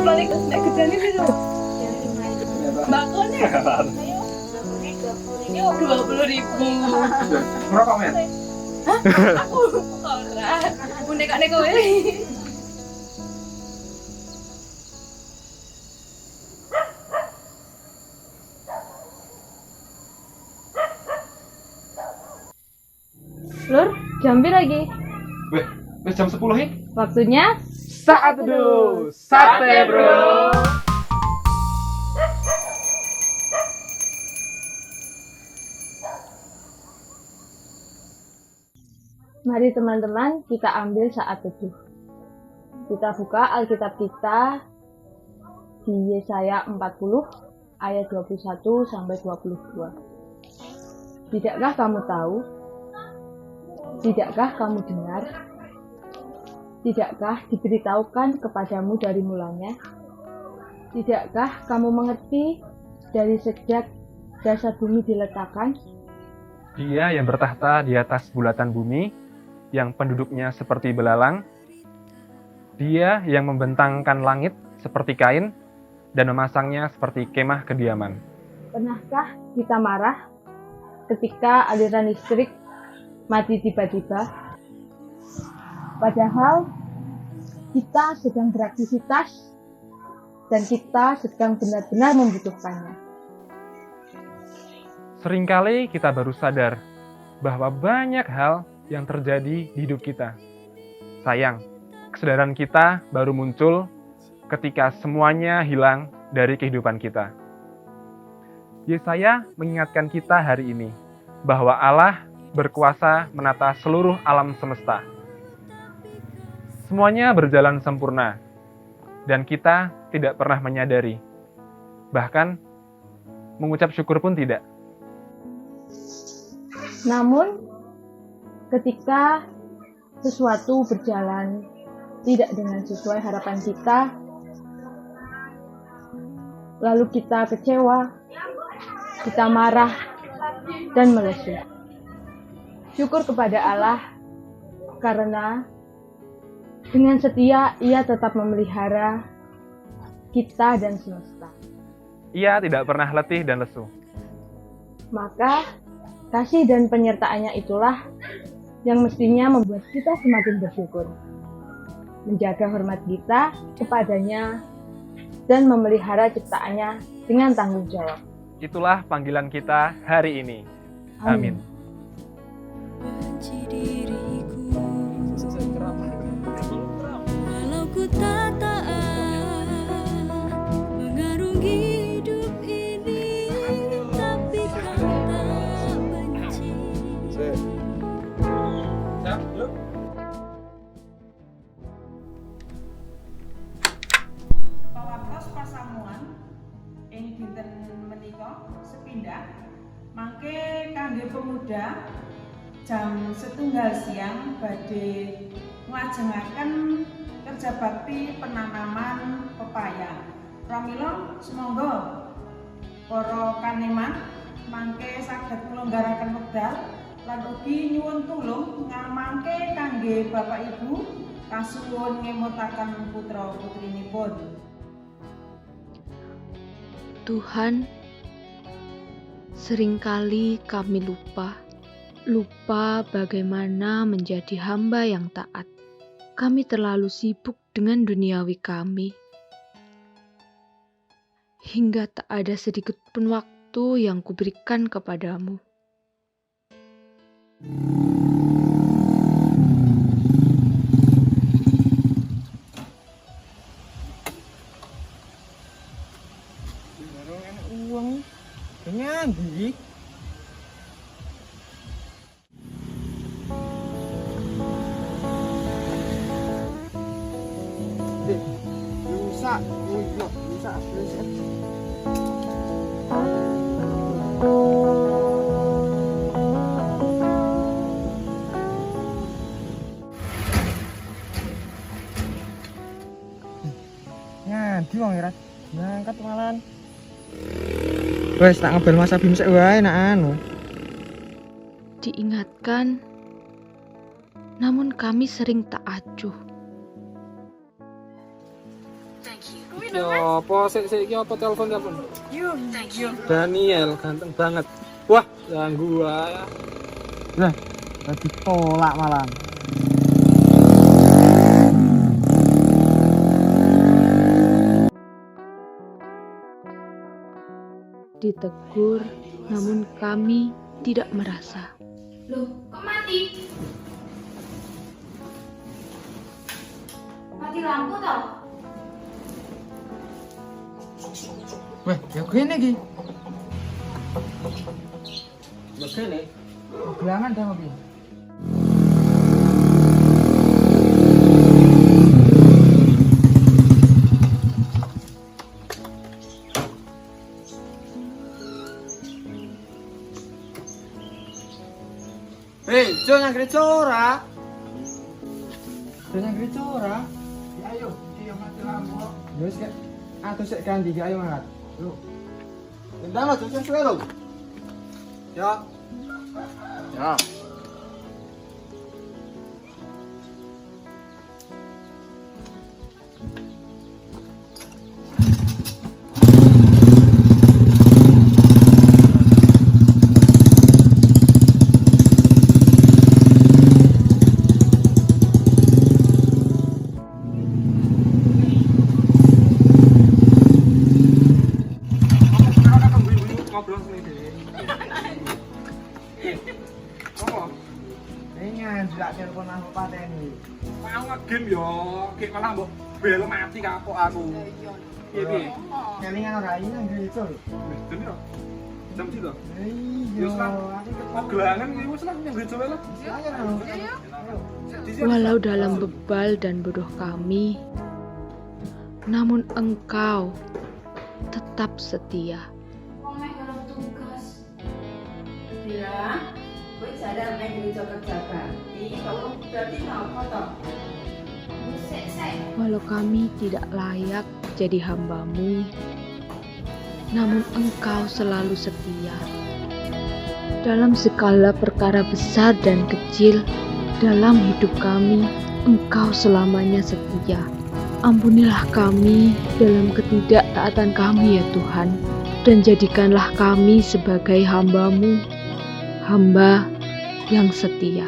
balik nek gedane piro? Mbakone. Ayo 20.000. Berapa men? Aku ora. Bonekane kowe. Lur, jam piro lagi? Wes jam 10 nih. Waktunya Saat teduh sate bro. Mari teman-teman kita ambil saat teduh. Kita buka Alkitab kita di Yesaya 40 ayat 21 sampai 22. Tidakkah kamu tahu? Tidakkah kamu dengar? Tidakkah diberitahukan kepadamu dari mulanya? Tidakkah kamu mengerti dari sejak dasar bumi diletakkan? Dia yang bertahta di atas bulatan bumi, yang penduduknya seperti belalang. Dia yang membentangkan langit seperti kain dan memasangnya seperti kemah kediaman. Pernahkah kita marah ketika aliran listrik mati tiba-tiba? Padahal kita sedang beraktivitas dan kita sedang benar-benar membutuhkannya. Seringkali kita baru sadar bahwa banyak hal yang terjadi di hidup kita. Sayang, kesadaran kita baru muncul ketika semuanya hilang dari kehidupan kita. Yesaya mengingatkan kita hari ini bahwa Allah berkuasa menata seluruh alam semesta. Semuanya berjalan sempurna, dan kita tidak pernah menyadari. Bahkan, mengucap syukur pun tidak. Namun, ketika sesuatu berjalan tidak dengan sesuai harapan kita, lalu kita kecewa, kita marah, dan melesu. Syukur kepada Allah, karena dengan setia Ia tetap memelihara kita dan semesta. Ia tidak pernah letih dan lesu. Maka, kasih dan penyertaannya itulah yang mestinya membuat kita semakin bersyukur, menjaga hormat kita kepadanya, dan memelihara ciptaannya dengan tanggung jawab. Itulah panggilan kita hari ini. Amin. Benci diriku, walau ku tak taat mengarungi hidup ini, tapi kau tak benci. Pawartos pasamuan ing dinten menika sepindah mangke kangge pemuda jam 1 siang badhe nglajengaken kerja bakti penanaman pepaya. Pramila semonggo para kaneman mangke saged nglonggaraken wekdal lan ugi nyuwun tulung ngamangke kangge Bapak Ibu kasuwun ngemutaken putra putrinipun. Tuhan, seringkali kami lupa bagaimana menjadi hamba yang taat. Kami terlalu sibuk dengan duniawi kami, hingga tak ada sedikit pun waktu yang kuberikan kepadamu. Uang nyandi. Rusak, rusak. Ngadi wong ora ngangkat malan. Wes tak ngebel masa bim sik wae nak anu. Diingatkan, namun kami sering tak acuh. Kuwi Yo, sik iki apa telepon? Daniel ganteng banget. Wah, ganggu wae. Lah, tadi tolak malah. Ditegur, namun kami tidak merasa. Loh, kok mati? Mati lampu toh? Weh, ya gini iki. Begini. Gelangan ta ngopi. Jangan gereja ora. Jangan gereja ora. Ya ayo, iki mati lampu. Wis kek. Atus sik ganti ayo mangat. Lho. Ndang lo jangan suwe lo. Ya. Ya. Ngobrol sini deh. Oh, Pengen tidak telepon aku pateni. mau ngegame yo, kayak malah mbok bel mati kapok aku. Piye? Kelingan ora ini nang gereja lho. Jam piro? Jam piro? Iya. Wis lah. Mau gelangan kuwi wis lah nyang gereja wae lah. Walau dalam bebal dan bodoh kami, namun Engkau tetap setia. Kok meh kalau tugas? Bila kowe sadar nek gereja kerja bakti, kalau berarti napa toh? Sek. Walau kami tidak layak jadi hamba-Mu, namun Engkau selalu setia. Dalam segala perkara besar dan kecil dalam hidup kami, Engkau selamanya setia. Ampunilah kami dalam ketidaktaatan kami ya Tuhan, dan jadikanlah kami sebagai hamba-Mu, hamba yang setia.